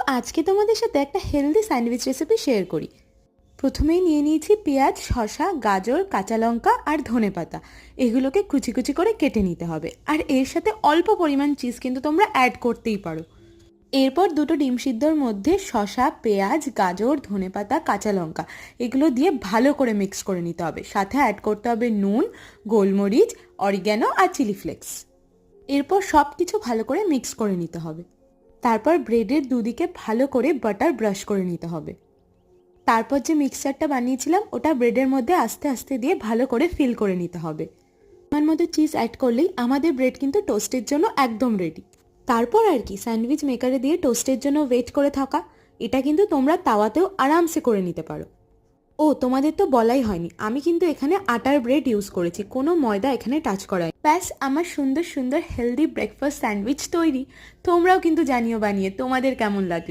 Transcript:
আজকে তোমাদের সাথে একটা হেলদি স্যান্ডউইচ রেসিপি শেয়ার করি। প্রথমেই নিয়ে নিয়েছি পেঁয়াজ, শসা, গাজর, কাঁচা লঙ্কা আর ধনেপাতা। এগুলোকে কুচি কুচি করে কেটে নিতে হবে। আর এর সাথে অল্প পরিমাণ চিজ কিন্তু তোমরা অ্যাড করতেই পারো। এরপর দুটো ডিম সিদ্ধর মধ্যে শসা, পেঁয়াজ, গাজর, ধনেপাতা, কাঁচা লঙ্কা এগুলো দিয়ে ভালো করে মিক্স করে নিতে হবে। সাথে অ্যাড করতে হবে নুন, গোলমরিচ, অরিগ্যানো আর চিলি ফ্লেক্স। এরপর সব কিছু ভালো করে মিক্স করে নিতে হবে। তারপর ব্রেডের দুদিকে ভালো করে বাটার ব্রাশ করে নিতে হবে। তারপর যে মিক্সচারটা বানিয়েছিলাম ওটা ব্রেডের মধ্যে আস্তে আস্তে দিয়ে ভালো করে ফিল করে নিতে হবে। আমার মধ্যে চিজ অ্যাড করলেই আমাদের ব্রেড কিন্তু টোস্টের জন্য একদম রেডি। তারপর আর কি, স্যান্ডউইচ মেকারে দিয়ে টোস্টের জন্য ওয়েট করে থাকা। এটা কিন্তু তোমরা তাওয়াতেও আরামসে করে নিতে পারো। ও তোমাদের তো বলাই হয়নি, আমি কিন্তু এখানে আটার ব্রেড ইউজ করেছি, কোনো ময়দা এখানে টাচ করা হয়নি। ব্যাস, আমার সুন্দর সুন্দর হেলদি ব্রেকফাস্ট স্যান্ডউইচ তৈরি। তোমরাও কিন্তু জানিও বানিয়ে তোমাদের কেমন লাগলো।